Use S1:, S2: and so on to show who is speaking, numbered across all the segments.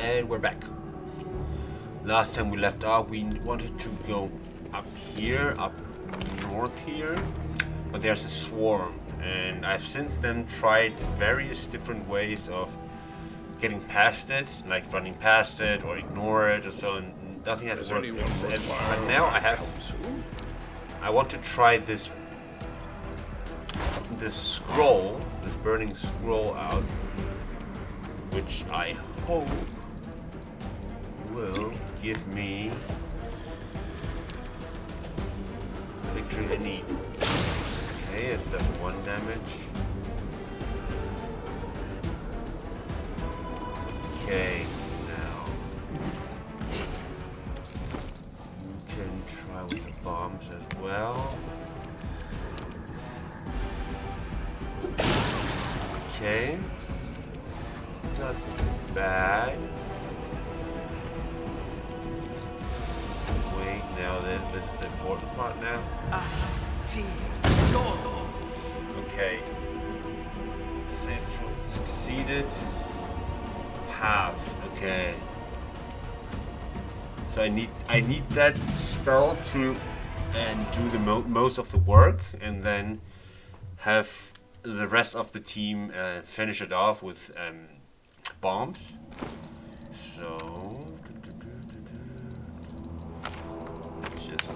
S1: And we're back. Last time we left off, we wanted to go up here, up north here, but there's a swarm, and I've since then tried various different ways of getting past it, like running past it or ignore it or so, and nothing has worked. But now I want to try this scroll, this burning scroll out, which I hope will give me the victory I need. Okay, it's does 1 damage. Okay, now you can try with the bombs as well. Okay, not bad. Wait, now this is the important part now. Okay. Save succeeded. Half. Okay. So I need that spell to do the most of the work, and then have the rest of the team finish it off with bombs. So just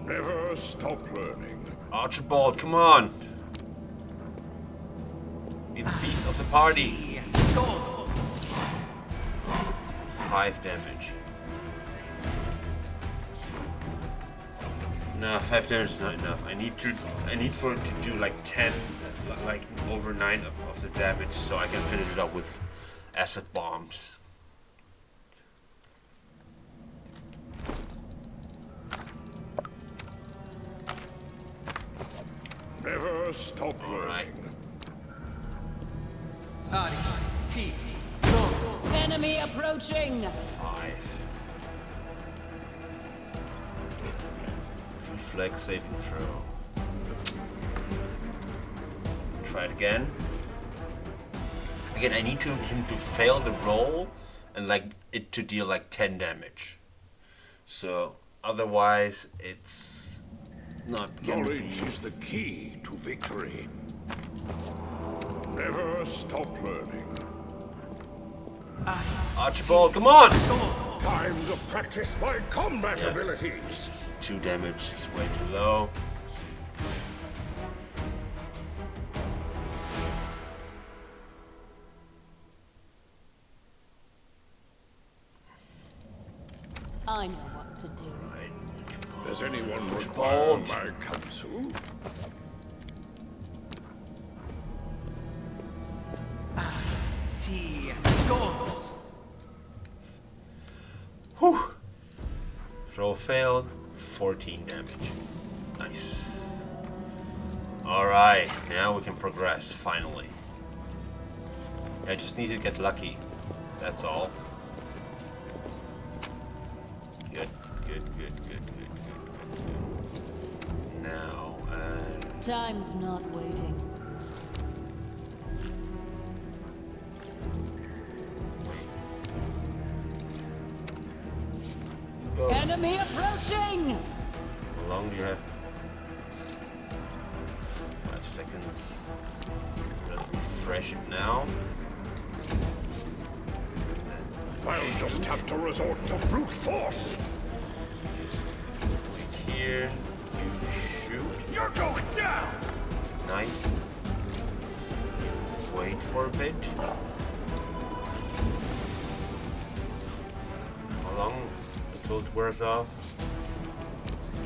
S2: never stop learning.
S1: Archibald, come on! Be the beast of the party. 5 damage. No, 5 damage is not enough. I need for it to do like 10, like over 9 of the damage, so I can finish it up with acid bombs.
S2: Never stop learning.
S3: Enemy approaching.
S1: 5. Reflex saving throw. Try it again. Again, I need him to fail the roll and like it to deal like 10 damage. So otherwise, it's not gonna be.
S2: Knowledge is the key to victory. Never stop learning.
S1: Archibald, come on!
S2: Time to practice my combat abilities.
S1: 2 damage is way too low.
S3: I know what to do.
S1: Right.
S2: Does anyone require my counsel?
S1: Whew. Throw failed. 14 damage. Nice. Alright, now we can progress, finally. I just need to get lucky. That's all. Good. Now,
S3: Time's not waiting.
S1: go.
S3: Enemy approaching!
S1: How long do you have? 5 seconds. Let's refresh it now.
S2: I'll just have to resort to brute force.
S1: Just wait here. You shoot.
S2: You're going down.
S1: Nice. Wait for a bit. How long until it wears off?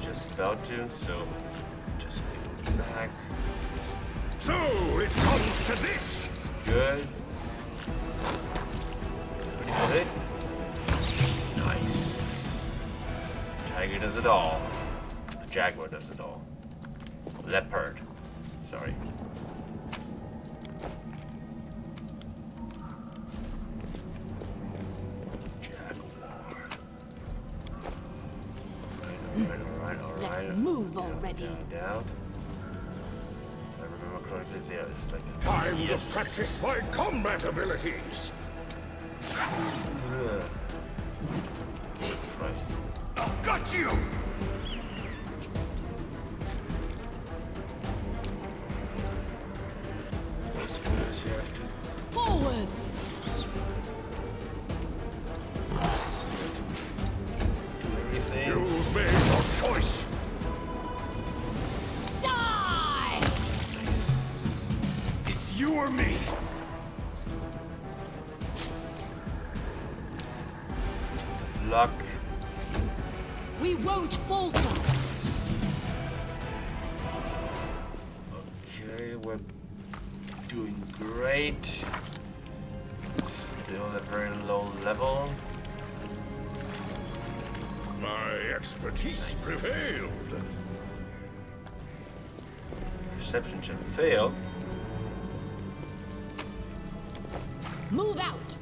S1: Just about to, so just get it back.
S2: So it comes to this.
S1: Good. Pretty good. Nice. Tiger does it all. The jaguar does it all. Leopard. Sorry. Jaguar. Alright.
S3: Let's move already.
S1: Down. If I remember correctly, yeah, it's like a
S2: Time to practice my combat abilities.
S1: Christ.
S2: I've got you!
S1: I suppose you have to
S3: Forwards!
S1: do everything.
S2: You've made your choice!
S3: Die!
S2: It's you or me!
S1: Good luck.
S3: We won't falter!
S1: Okay, we're doing great. Still at a very low level.
S2: My expertise prevailed.
S1: Perception check failed.
S3: Move out!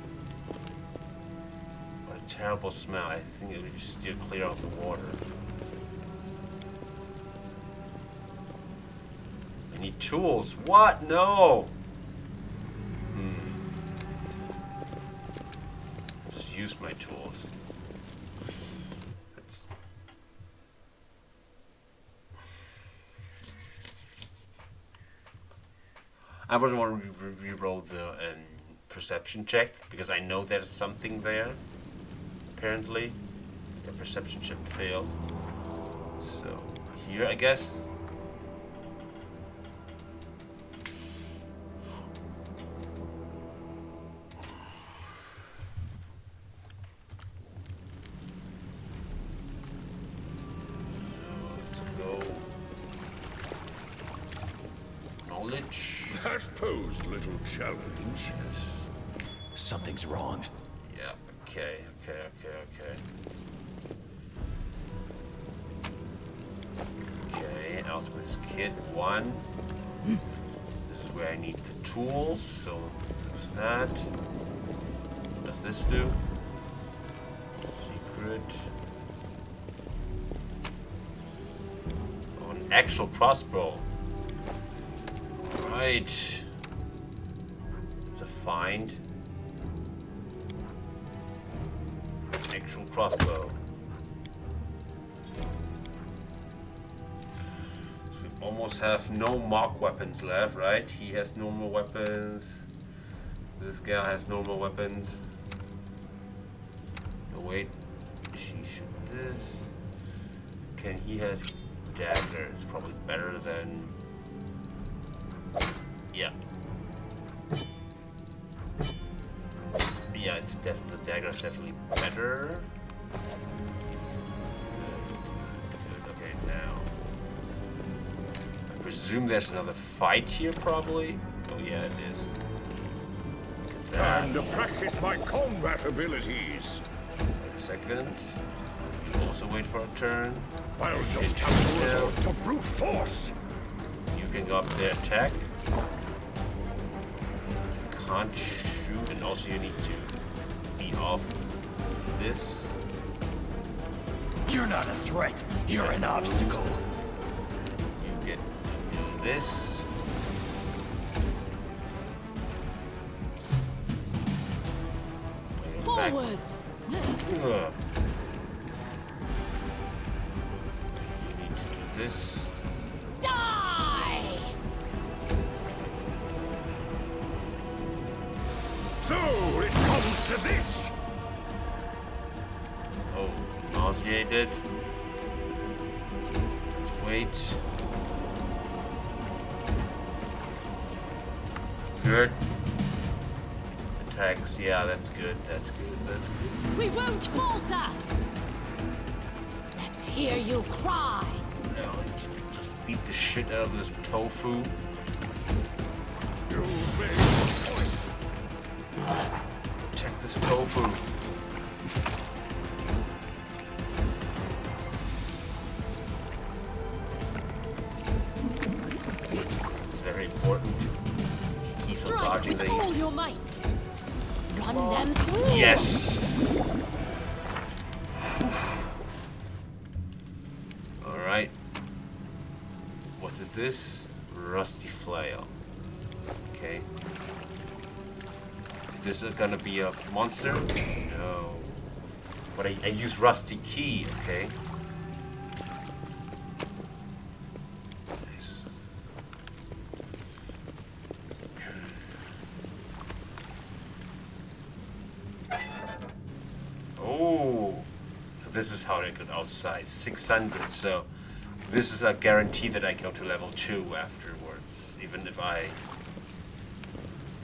S1: What a terrible smell. I think it would just steer clear of the water. I need tools. What? No! Just use my tools. It's... I wouldn't want to re-roll the perception check because I know there's something there. Apparently, the perception check failed. So here, I guess. Let's go. Knowledge.
S2: That posed little challenge.
S4: Something's wrong.
S1: Yeah, okay. Okay, Alchemist Kit 1. This is where I need the tools, so there's that. What does this do? Secret. Oh, an actual crossbow. Right. It's a find. Actual crossbow. So we almost have no mock weapons left, right? He has normal weapons. This guy has normal weapons. No, wait. She should this. Can he has dagger? It's probably better than. Yeah. Yeah, it's definitely the dagger is definitely better. Good. Okay, now I presume there's another fight here, probably. Oh yeah, it is. Look at
S2: Time
S1: that.
S2: to practice my combat abilities.
S1: Wait a second. You also wait for a turn.
S2: I'll just have to resort to brute force.
S1: You can go up there, attack. You can't shoot, and also you need to beat off this.
S4: You're not a threat. You're an obstacle.
S1: You get to do this. Back.
S3: Forwards!
S1: Ugh. You need to do this.
S3: Die!
S2: So it comes to this.
S1: Oh, nauseated. Let's wait. Good. Attacks, yeah, that's good. That's good. That's good.
S3: We won't falter! Let's hear you cry!
S1: Now I need to just beat the shit out of this tofu.
S2: You made your choice.
S1: Check this tofu. It's very important. Keep on
S3: Strike
S1: dodging
S3: with all
S1: these.
S3: your might! Run them through!
S1: Yes! Alright. What is this? Rusty flail. Okay. this is gonna be a monster? No. But I use rusty key, okay? Nice. Oh, so this is how I got outside. 600, so this is a guarantee that I go to level 2 afterwards, even if I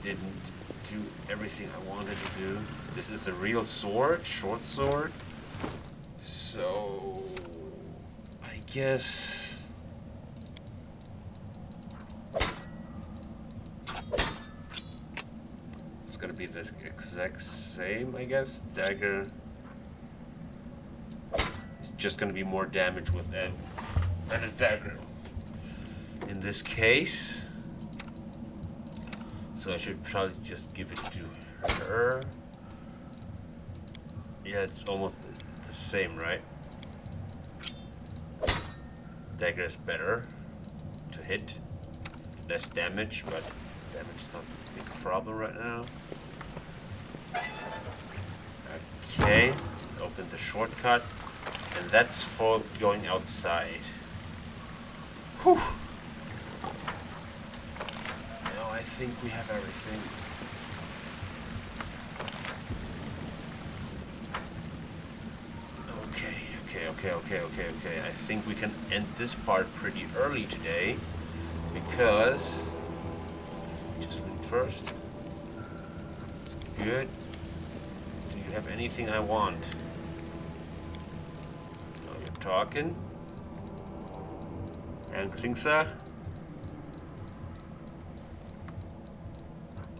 S1: didn't do everything I wanted to do. This is a real sword, short sword. So I guess it's gonna be the exact same, I guess. Dagger. It's just gonna be more damage with that than a dagger. In this case. So I should probably just give it to her. Yeah, it's almost the same, right? Dagger is better to hit. Less damage, but damage is not a big problem right now. Okay, open the shortcut. And that's for going outside. Whew! Now I think we have everything. Okay. I think we can end this part pretty early today because just read first. It's good. Do you have anything I want? No, you're talking. And Klingsa?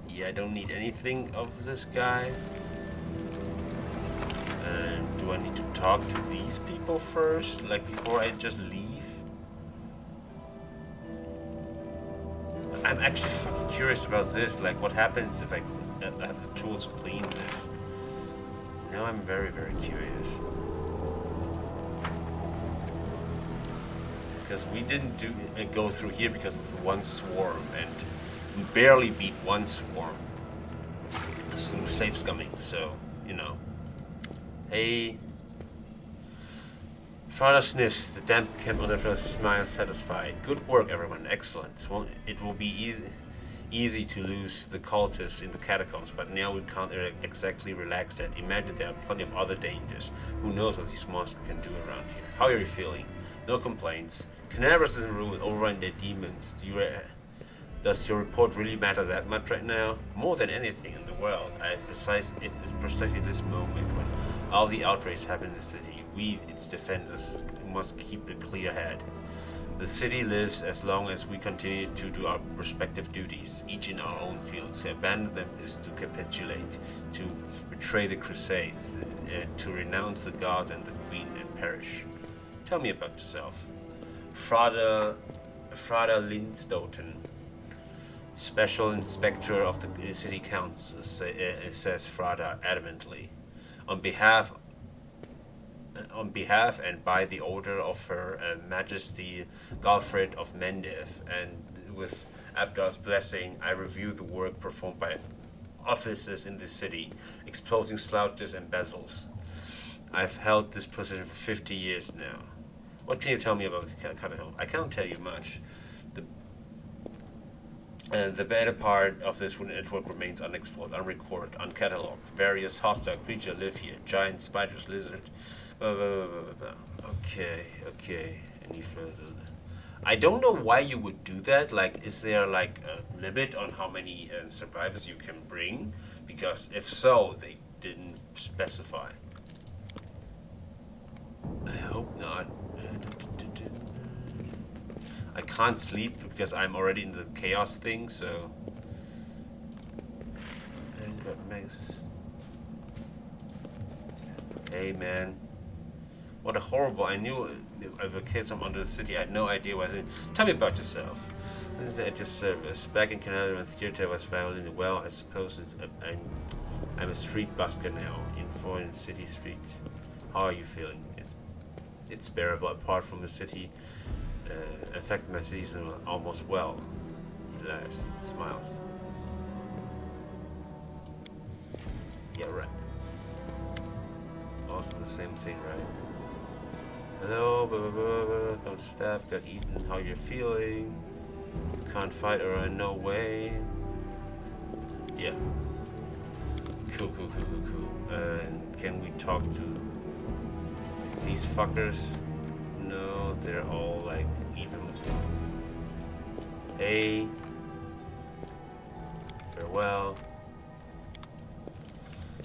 S1: Yeah, I don't need anything of this guy. And do I need to talk to these people first, like before I just leave? I'm actually fucking curious about this, like what happens if I have the tools to clean this. Now I'm very, very curious. Because we didn't go through here because of the one swarm, and we barely beat one swarm through safe scumming, so, you know. Hey. Father sniffs, the damp camp on the first smile satisfied. Good work, everyone. Excellent. It will be easy to lose the cultists in the catacombs, but now we can't exactly relax that. Imagine there are plenty of other dangers. Who knows what these monsters can do around here. How are you feeling? No complaints. Canaveras is in ruin, overrun their demons. Does your report really matter that much right now? More than anything in the world. It is precisely this moment when all the outrage happened in the city. We, its defenders, must keep a clear head. The city lives as long as we continue to do our respective duties, each in our own field. To abandon them is to capitulate, to betray the Crusades, to renounce the gods and the Queen and perish. Tell me about yourself. Frada Lindstoten, Special Inspector of the City Council, says Frada adamantly. On behalf and by the order of Her Majesty Galfred of Mendev, and with Abdar's blessing, I review the work performed by officers in the city, exposing slouches and bezels. I've held this position for 50 years now. What can you tell me about the catacomb? I can't tell you much. The better part of this network remains unexplored, unrecorded, uncatalogued. Various hostile creatures live here. Giants, spiders, lizards. Okay. Any further? I don't know why you would do that. Like, is there like a limit on how many survivors you can bring? Because if so, they didn't specify. I hope not. I can't sleep because I'm already in the chaos thing, so. And what makes. Hey man. What a horrible. I knew of a case from under the city. I had no idea what. Tell me about yourself. At your service. Back in Canada when theater was found in the well, I suppose I'm a street busker now in foreign city streets. How are you feeling? It's bearable apart from the city. In fact, my season was almost well. He laughs, smiles. Yeah, right. Also the same thing, right? Hello, blah, blah, blah, blah. Don't stab, got eaten, how you feeling? Can't fight or no way. Yeah. Cool, cool, cool, cool, cool. And can we talk to these fuckers? No, they're all like even. Hey. Farewell.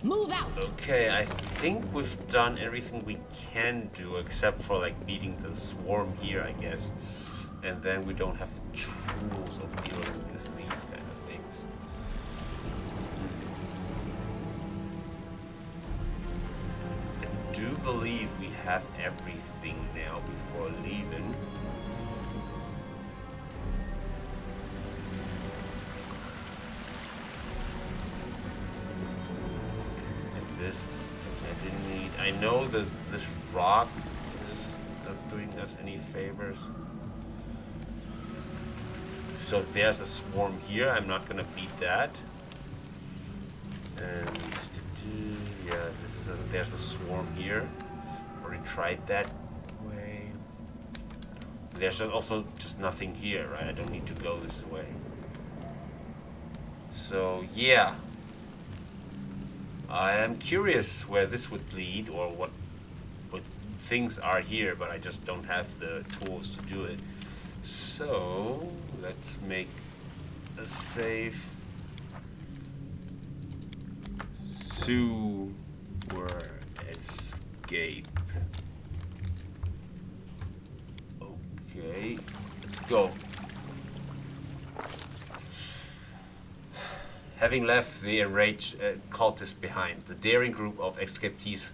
S3: Move out.
S1: Okay, I think we've done everything we can do except for like beating the swarm here, I guess. And then we don't have the tools of dealing with these kind of things. I do believe we have everything now before leaving. This is something I didn't need. I know that this rock is doing us any favors. So there's a swarm here. I'm not gonna beat that. And yeah, there's a swarm here. Already tried that way. There's also just nothing here, right? I don't need to go this way. So yeah. I am curious where this would lead or what things are here, but I just don't have the tools to do it. So let's make a save. Sewer escape. Okay, let's go. Having left the enraged cultists behind, the daring group of escapees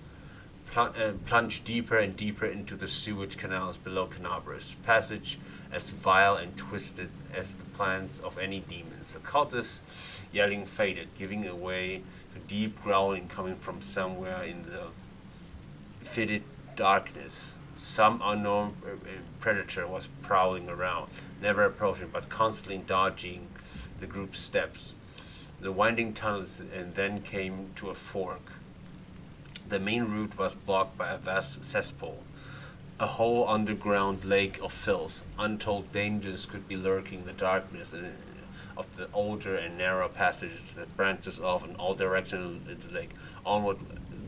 S1: plunged deeper and deeper into the sewage canals below Canabra's passage, as vile and twisted as the plans of any demons. The cultists' yelling faded, giving way to deep growling coming from somewhere in the fitted darkness. Some unknown predator was prowling around, never approaching, but constantly dodging the group's steps. The winding tunnels and then came to a fork. The main route was blocked by a vast cesspool, a whole underground lake of filth. Untold dangers could be lurking in the darkness of the older and narrow passages that branches off in all directions into the lake. Onward,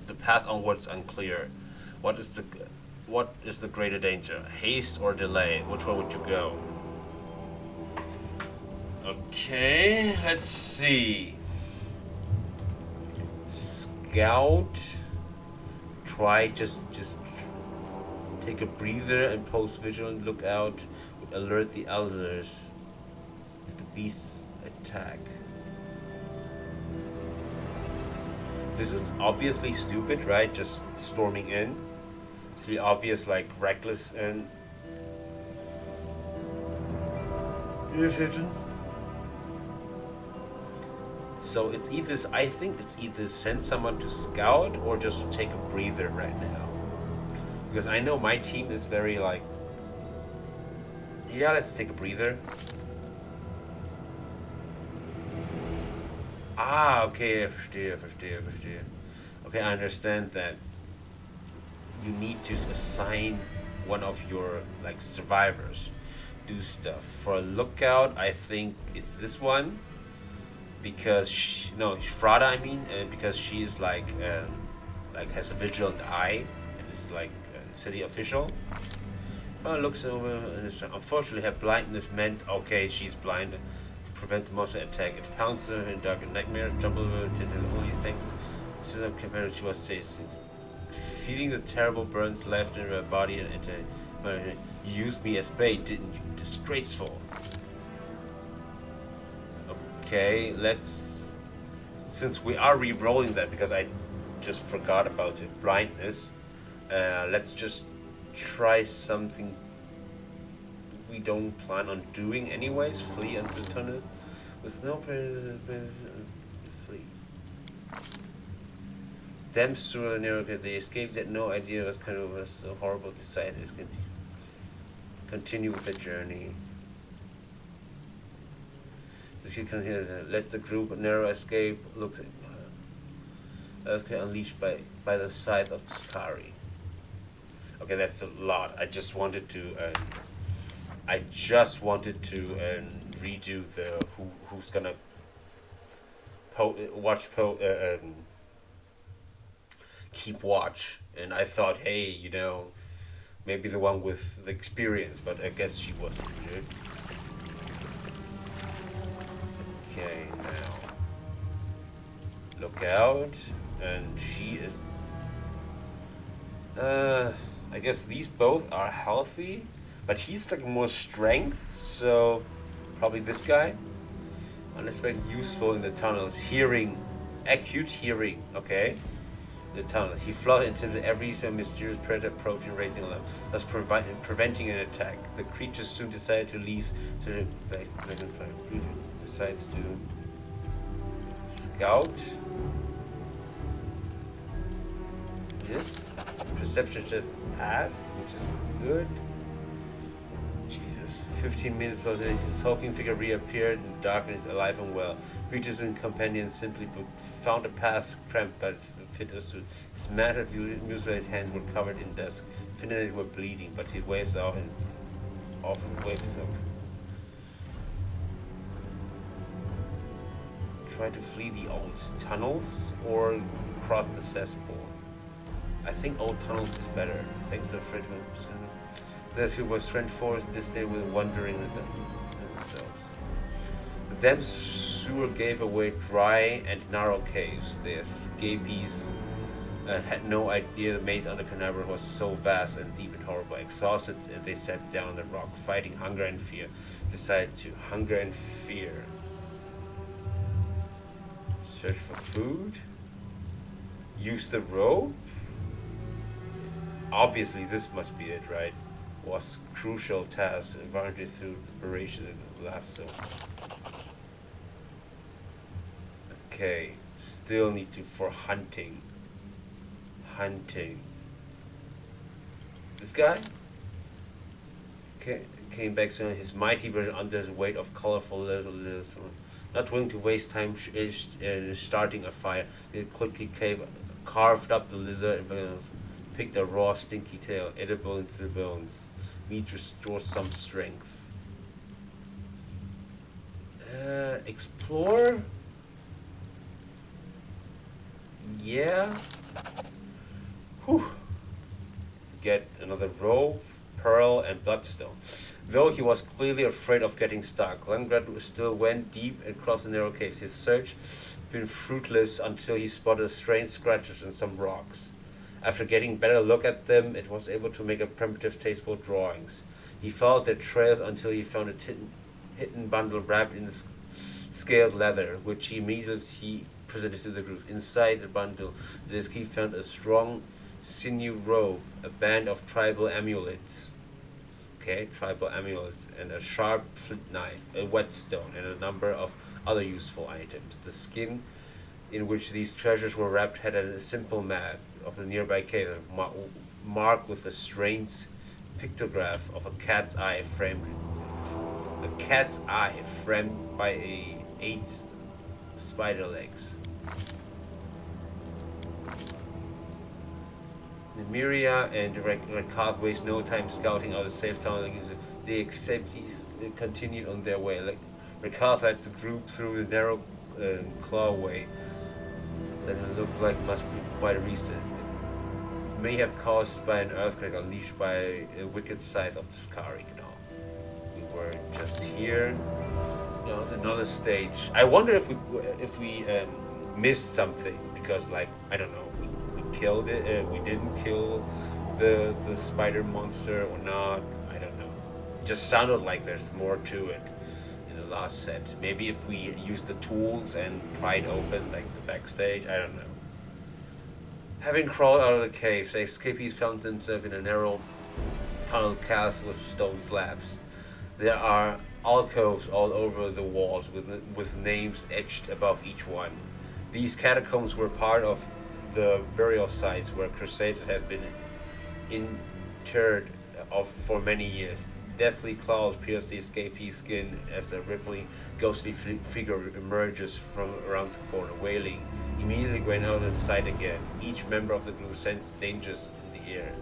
S1: the path onward is unclear. What is the greater danger? Haste or delay? Which way would you go? Okay, let's see. Scout. Try just take a breather and post vigilant. Look out. Alert the others if the beasts attack. This is obviously stupid, right? Just storming in. It's the obvious, like reckless and hidden. So it's either, I think it's either send someone to scout or just take a breather right now. Because I know my team is very like, yeah, let's take a breather. Ah, okay, verstehe. Okay, I understand that you need to assign one of your like survivors do stuff. For a lookout, I think it's this one. Because Frada, I mean, because she is like has a vigilant eye and is like a city official. Looks over and unfortunately her blindness meant she's blind to prevent the monster attack. It pounds her in dark and nightmare, jumble over to the only things. This is compared to what says. Feeling the terrible burns left in her body and you used me as bait, didn't you? Disgraceful. Okay, since we are re-rolling that because I just forgot about it, blindness, let's just try something we don't plan on doing anyways. Flee into the tunnel with no flee. Them through the narrow pit, they escaped, had no idea what kind of was so horrible, decided to continue with the journey. You can hear let the group narrow escape. Look, Earthquake unleashed by the scythe of Skari. Okay, that's a lot. I just wanted to redo the who's gonna keep watch, and I thought, hey, you know, maybe the one with the experience, but I guess she wasn't. Dude. Okay, now look out, and she is. I guess these both are healthy, but he's like more strength, so probably this guy. Unexpected, useful in the tunnels. Hearing, acute hearing. Okay, the tunnels. He fled into every mysterious predator approaching, raising alarm, thus preventing an attack. The creatures soon decided to leave. To decides to scout. This perception just passed, which is good. Jesus. 15 minutes later, his hulking figure reappeared in darkness, alive and well. Creatures and companions simply found a path cramped but fit us to. His matted, mutilated hands were covered in dust. Fingernails were bleeding, but he waves out and often waves up. Try to flee the old tunnels or cross the cesspool. I think old tunnels is better. Thanks to Fred. Those who were strength forced this day were wandering themselves. The damp sewer gave away dry and narrow caves. The escapees had no idea the maze under Carnarvon was so vast and deep and horrible. Exhausted, they sat down on the rock, fighting hunger and fear. Decided to hunger and fear. Search for food. Use the rope. Obviously, this must be it, right? Was crucial task advantage through preparation of lasso. Okay, still need to for hunting. Hunting. This guy came back soon. His mighty version under the weight of colorful little. Not willing to waste time starting a fire, they quickly carved up the lizard and picked a raw, stinky tail, edible into the bones. Meat restores some strength. Explore? Yeah. Whew. Get another rope, pearl, and bloodstone. Though he was clearly afraid of getting stuck, Langrad still went deep across the narrow caves. His search had been fruitless until he spotted strange scratches in some rocks. After getting a better look at them, it was able to make a primitive, tasteful drawings. He followed their trails until he found a hidden bundle wrapped in scaled leather, which he immediately presented to the group. Inside the bundle, he found a strong sinew robe, a band of tribal amulets. Okay, tribal amulets, and a sharp flint knife, a whetstone, and a number of other useful items. The skin in which these treasures were wrapped had a simple map of the nearby cave, marked with a strange pictograph of a cat's eye framed by 8 spider legs. Nymeria and Rakard waste no time scouting out a safe town. The escapees continued on their way. Rakard led the group through the narrow clawway that it looked like must be quite recent. It may have caused by an earthquake unleashed by a wicked scythe of the Skari. We were just here. It's another stage. I wonder if we missed something, because, like, I don't know, we killed it. We didn't kill the spider monster or not. I don't know. It just sounded like there's more to it in the last set. Maybe if we used the tools and pried open like the backstage. I don't know. Having crawled out of the cave, the escapees found themselves in a narrow tunnel cast with stone slabs. There are alcoves all over the walls with names etched above each one. These catacombs were part of the burial sites where crusaders had been interred for many years. deathly claws pierce the escapee's skin as a rippling, ghostly figure emerges from around the corner, wailing, immediately going out of sight again. Each member of the group sensed dangers in the air.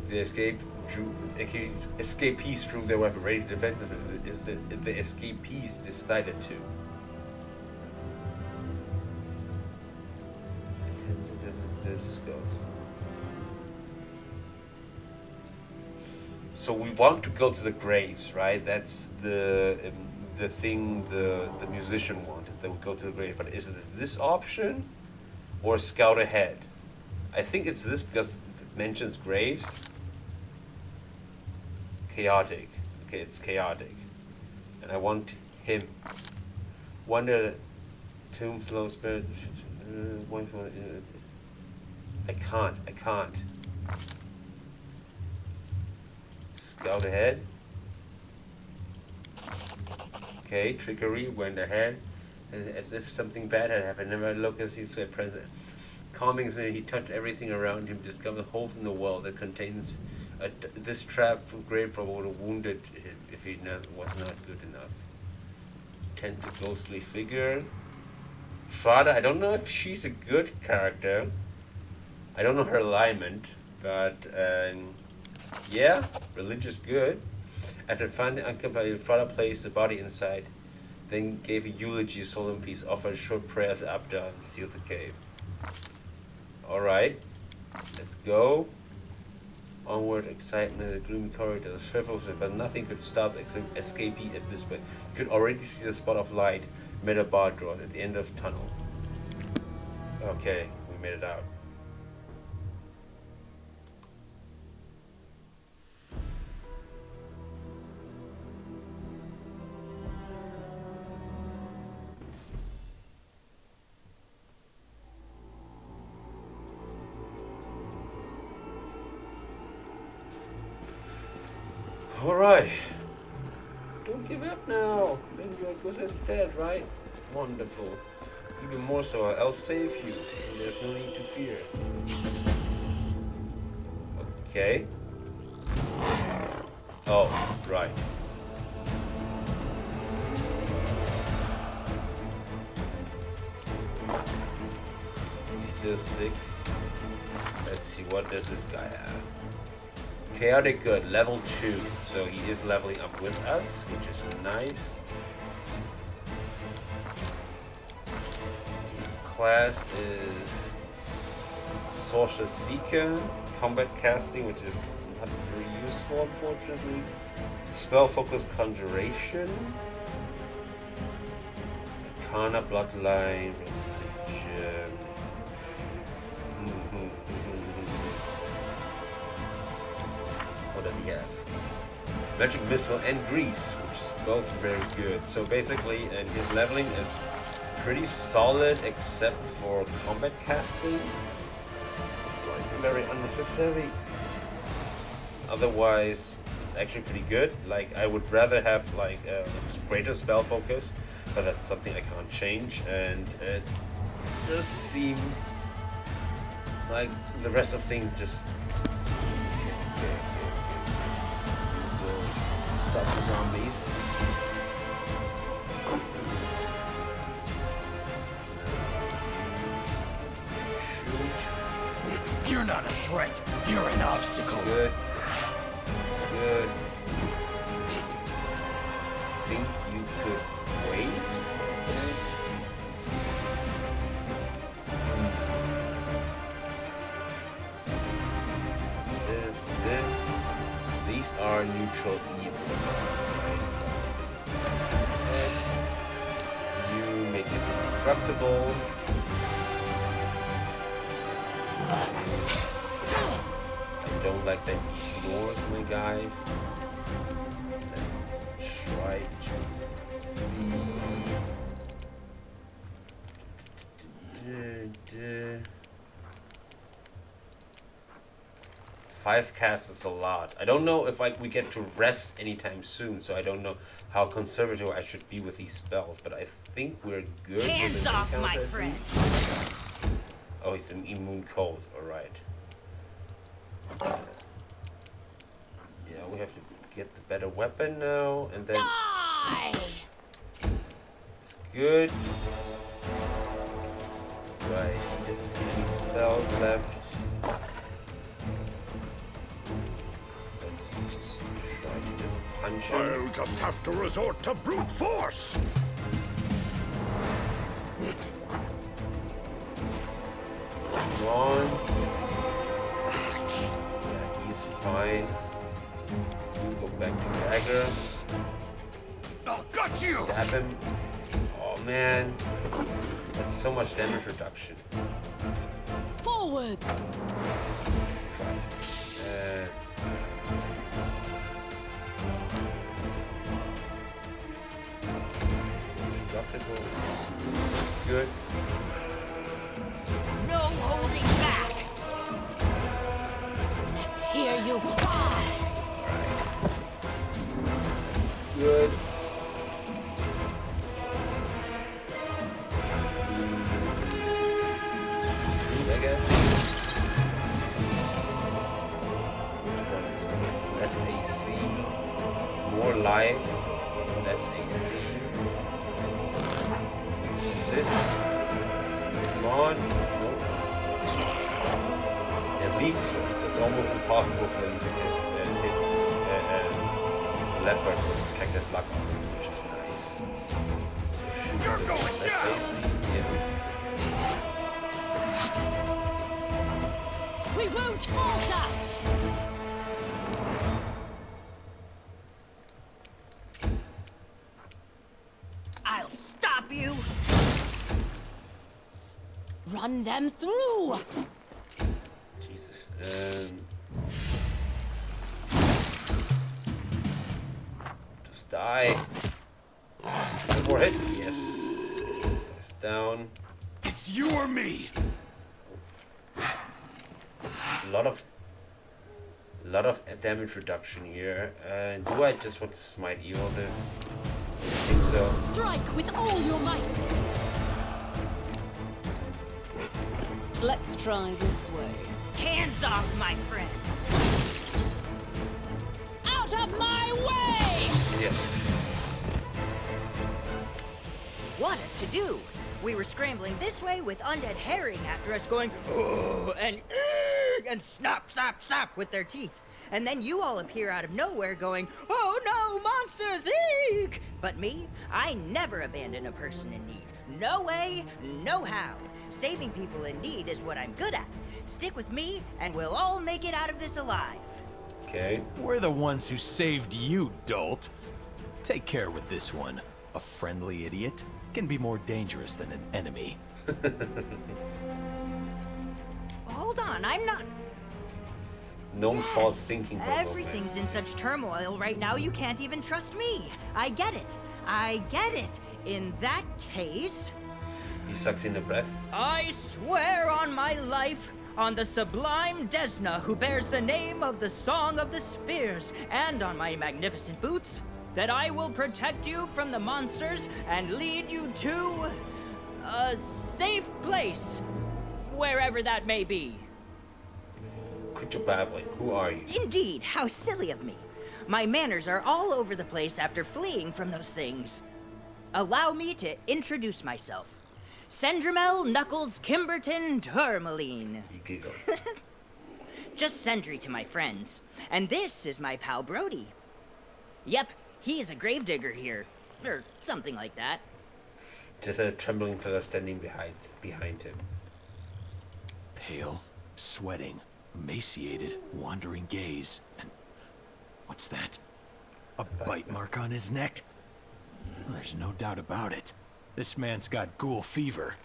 S1: The escapees drew their weapon, ready to defend themselves. The escapees decided to. This goes. So we want to go to the graves, right? That's the thing the musician wanted. That we go to the grave. But is it this option or scout ahead? I think it's this because it mentions graves. Chaotic. Okay, it's chaotic. And I want him. Wonder tomb slow spirit. I can't. Scout ahead. Okay, trickery went ahead. As if something bad had happened. Never look as he said present. Calming, he touched everything around him, discovered holes in the wall that contains this trap for grave trouble would have wounded him if he was not good enough. Tend to ghostly figure. Father, I don't know if she's a good character. I don't know her alignment, but yeah, religious good. After finding uncompleted, Father placed the body inside, then gave a eulogy, solemn piece, offered a short prayer as Abda, and sealed the cave. Alright, let's go. Onward, excitement, the gloomy corridors, but nothing could stop the escapee at this point. You could already see the spot of light, made a bar draw at the end of the tunnel. Okay, we made it out. Alright. Don't give up now. Then you're good instead, right? Wonderful. Even more so, I'll save you. And there's no need to fear. Okay. Oh, right. He's still sick. Let's see, what does this guy have? Chaotic good, level 2. So he is leveling up with us, which is nice. His class is Sorcerer Seeker, combat casting, which is not very useful, unfortunately. Spell focus conjuration. Arcana bloodline, religion. What does he have? Magic Missile and Grease, which is both very good. So basically, his leveling is pretty solid except for combat casting. It's like very unnecessary. Otherwise, it's actually pretty good. Like, I would rather have like a greater spell focus, but that's something I can't change. And it does seem like the rest of things just stop the zombies.
S4: Shoot. You're not a threat. You're an obstacle.
S1: Good. Good. Think you could wait? This. These are neutral evil. And you make it indestructible. I don't like that he ignores my guys. Let's try to be 5 casts is a lot. I don't know if we get to rest anytime soon, so I don't know how conservative I should be with these spells, but I think we're good.
S3: Hands off, my friend.
S1: Oh, he's an immune cold. Alright. Yeah, we have to be get the better weapon now, and then
S3: Die!
S1: it's good. Right, he doesn't have any spells left. Let's just try to just punch him.
S2: I'll just have to resort to brute force.
S1: Come on. Yeah, he's fine. You go back to dagger.
S4: I'll gut you!
S1: Stab him. Oh man. That's so much damage reduction.
S3: Forwards!
S1: Christ. Deductible. Good.
S3: No holding back! Let's hear you cry!
S1: Good. I guess. Which one is less AC? More life, less AC. This. Come on. Nope. At least it's almost impossible for them to hit leopard with protected luck on him, which is nice. So
S4: You're going down!
S1: AC, yeah.
S3: We won't falter! I'll stop you! Run them through!
S1: Jesus. Just die. One more hit. Yes. It's down.
S4: It's you or me!
S1: A lot of damage reduction here. Do I just want to smite evil this? I think so.
S3: Strike with all your might!
S5: Let's try this way.
S3: Hands off, my friends! Out of my way!
S1: Yes.
S6: What a to-do! We were scrambling this way with undead herring after us going, oh, and snap, snap, snap with their teeth. And then you all appear out of nowhere going, oh no, monsters, eek! But me, I never abandon a person in need. No way, no how. Saving people in need is what I'm good at. Stick with me, and we'll all make it out of this alive.
S1: Okay.
S4: We're the ones who saved you, dolt. Take care with this one. A friendly idiot can be more dangerous than an enemy.
S6: Hold on, I'm not...
S1: No false thinking.
S6: Everything's in such turmoil right now, you can't even trust me. I get it. I get it. In that case...
S1: He sucks in the breath.
S6: I swear on my life, on the sublime Desna who bears the name of the Song of the Spheres, and on my magnificent boots, that I will protect you from the monsters and lead you to a safe place, wherever that may be.
S1: Creature babbling. Who are you?
S6: Indeed, how silly of me. My manners are all over the place after fleeing from those things. Allow me to introduce myself. Sendrimel Knuckles Kimberton Tourmaline.
S1: He giggles.
S6: Just Sendry to my friends. And this is my pal Brody. Yep, he's a gravedigger here. Or something like that.
S1: Just a trembling fellow standing behind him.
S4: Pale, sweating, emaciated, wandering gaze, and... what's that? A bite mark on his neck? There's no doubt about it. This man's got ghoul fever.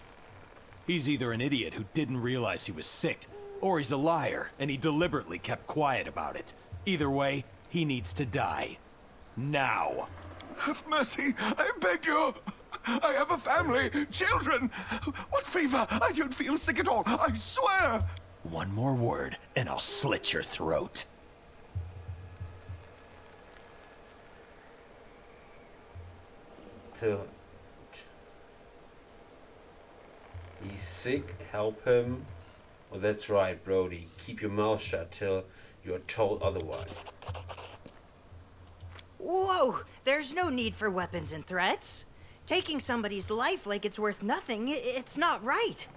S4: He's either an idiot who didn't realize he was sick, or he's a liar and he deliberately kept quiet about it. Either way, he needs to die. Now.
S7: Have mercy, I beg you. I have a family, children. What fever? I don't feel sick at all, I swear.
S4: One more word, and I'll slit your throat.
S1: So, he's sick, help him. Well, that's right, Brody. Keep your mouth shut till you're told otherwise.
S6: Whoa! There's no need for weapons and threats. Taking somebody's life like it's worth nothing, it's not right.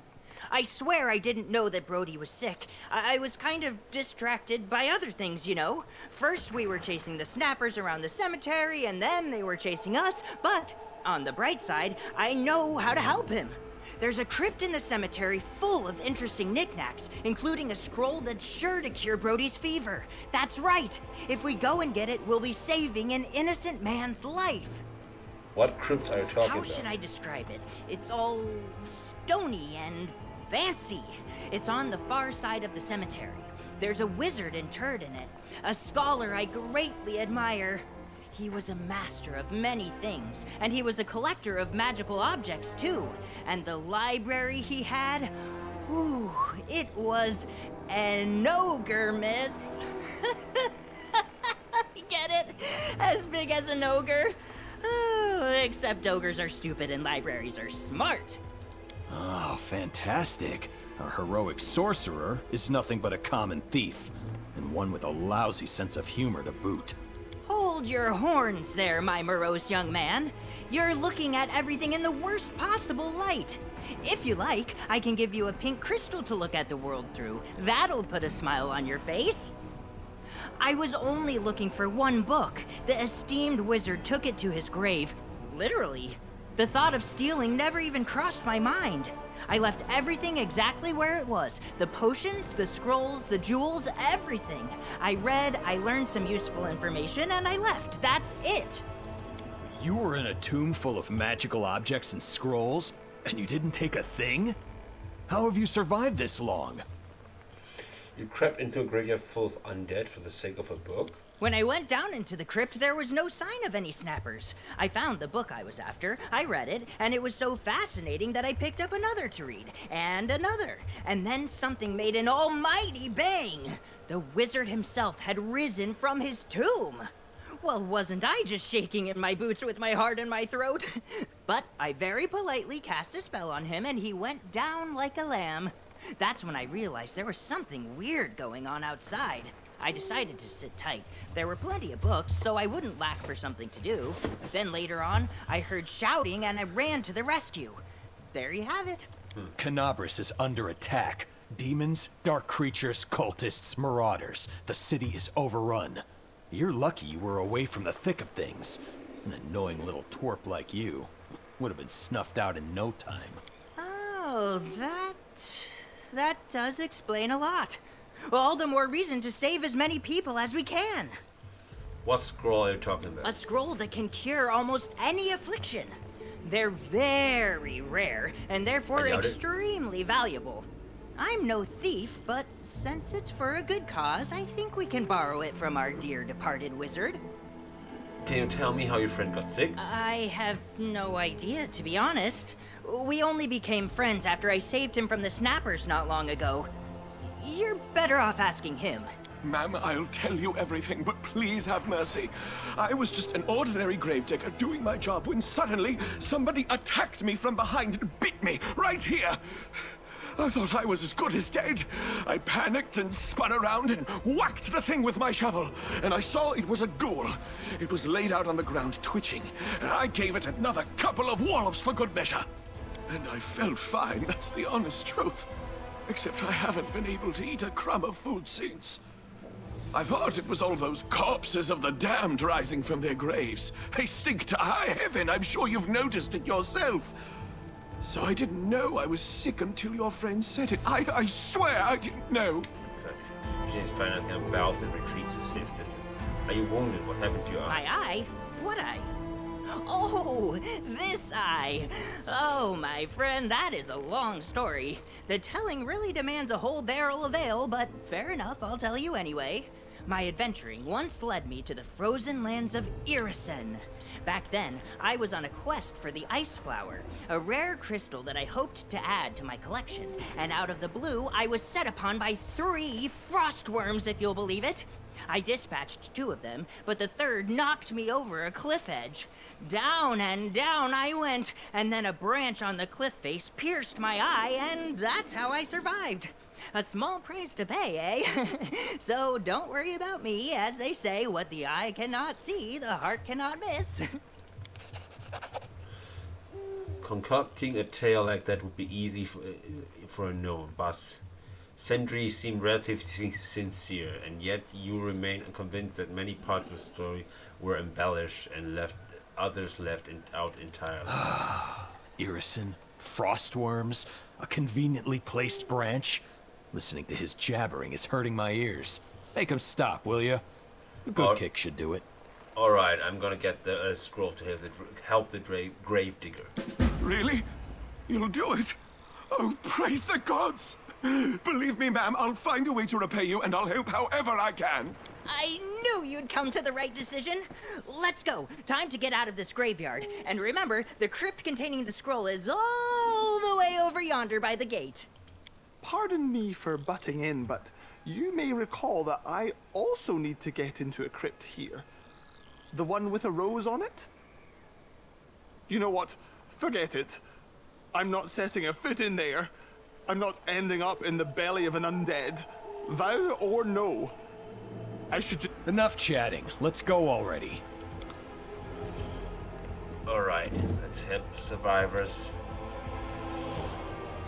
S6: I swear I didn't know that Brody was sick. I was kind of distracted by other things, you know? First we were chasing the snappers around the cemetery, and then they were chasing us, but on the bright side, I know how to help him. There's a crypt in the cemetery full of interesting knickknacks, including a scroll that's sure to cure Brody's fever. That's right! If we go and get it, we'll be saving an innocent man's life.
S1: What crypts are you talking
S6: How
S1: about?
S6: should I describe it? It's all stony and fancy. It's on the far side of the cemetery. There's a wizard interred in it, a scholar I greatly admire. He was a master of many things, and he was a collector of magical objects too. And the library he had, ooh, it was an ogre, miss. Get it? As big as an ogre? Oh, except ogres are stupid and libraries are smart.
S4: Oh, fantastic. Our heroic sorcerer is nothing but a common thief, and one with a lousy sense of humor to boot.
S6: Hold your horns there, my morose young man. You're looking at everything in the worst possible light. If you like, I can give you a pink crystal to look at the world through. That'll put a smile on your face. I was only looking for one book. The esteemed wizard took it to his grave. Literally. The thought of stealing never even crossed my mind. I left everything exactly where it was. The potions, the scrolls, the jewels, everything. I read, I learned some useful information, and I left. That's it.
S4: You were in a tomb full of magical objects and scrolls, and you didn't take a thing? How have you survived this long?
S1: You crept into a graveyard full of undead for the sake of a book?
S6: When I went down into the crypt, there was no sign of any snappers. I found the book I was after, I read it, and it was so fascinating that I picked up another to read, and another. And then something made an almighty bang! The wizard himself had risen from his tomb! Well, wasn't I just shaking in my boots with my heart in my throat? But I very politely cast a spell on him, and he went down like a lamb. That's when I realized there was something weird going on outside. I decided to sit tight. There were plenty of books, so I wouldn't lack for something to do. Then later on, I heard shouting and I ran to the rescue. There you have it.
S4: Canabras is under attack. Demons, dark creatures, cultists, marauders. The city is overrun. You're lucky you were away from the thick of things. An annoying little twerp like you would have been snuffed out in no time.
S6: Oh, that does explain a lot. All the more reason to save as many people as we can.
S1: What scroll are you talking about?
S6: A scroll that can cure almost any affliction. They're very rare, and therefore
S1: I doubt it.
S6: extremely valuable. I'm no thief, but since it's for a good cause, I think we can borrow it from our dear departed wizard.
S1: Can you tell me how your friend got sick?
S6: I have no idea, to be honest. We only became friends after I saved him from the snappers not long ago. You're better off asking him.
S7: Ma'am, I'll tell you everything, but please have mercy. I was just an ordinary gravedigger doing my job when suddenly somebody attacked me from behind and bit me right here. I thought I was as good as dead. I panicked and spun around and whacked the thing with my shovel, and I saw it was a ghoul. It was laid out on the ground twitching, and I gave it another couple of wallops for good measure. And I felt fine, that's the honest truth. Except I haven't been able to eat a crumb of food since. I thought it was all those corpses of the damned rising from their graves. They stink to high heaven, I'm sure you've noticed it yourself. So I didn't know I was sick until your friend said it. I swear I didn't know.
S1: She's trying to kind of bows and retreats to safe distance. Are you wounded? What happened to your eye?
S6: My eye? What eye? Oh, this eye. Oh, my friend, that is a long story. The telling really demands a whole barrel of ale, but fair enough, I'll tell you anyway. My adventuring once led me to the frozen lands of Irisen. Back then, I was on a quest for the Ice Flower, a rare crystal that I hoped to add to my collection. And out of the blue, I was set upon by 3 frostworms, if you'll believe it. I dispatched 2 of them, but the third knocked me over a cliff edge. Down and down I went, and then a branch on the cliff face pierced my eye, and that's how I survived. A small price to pay, eh? So don't worry about me. As they say, what the eye cannot see, the heart cannot miss.
S1: Concocting a tale like that would be easy for a gnome, but sentries seem relatively sincere, and yet you remain convinced that many parts of the story were embellished and others left out entirely.
S4: Irrison, frostworms, a conveniently placed branch. Listening to his jabbering is hurting my ears. Make him stop, will you? A good kick should do it.
S1: Alright, I'm gonna get the scroll to help the grave digger.
S7: Really? You'll do it? Oh, praise the gods! Believe me, ma'am, I'll find a way to repay you, and I'll help however I can.
S6: I knew you'd come to the right decision. Let's go. Time to get out of this graveyard. And remember, the crypt containing the scroll is all the way over yonder by the gate.
S5: Pardon me for butting in, but you may recall that I also need to get into a crypt here. The one with a rose on it? You know what? Forget it. I'm not setting a foot in there. I'm not ending up in the belly of an undead. Vow or no. I should just...
S4: Enough chatting. Let's go already.
S1: Alright, let's help survivors.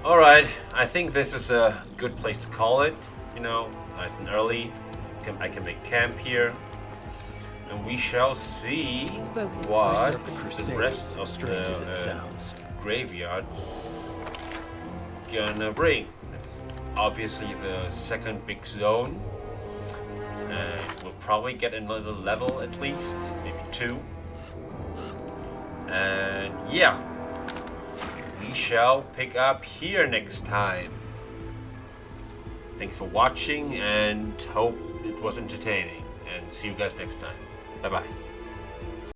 S1: Alright, I think this is a good place to call it. You know, nice and early. I can make camp here. And we shall see what the rest of the graveyards gonna bring. It's obviously the second big zone. We'll probably get another level at least, maybe 2. And yeah, we shall pick up here next time. Thanks for watching and hope it was entertaining. And see you guys next time. Bye bye.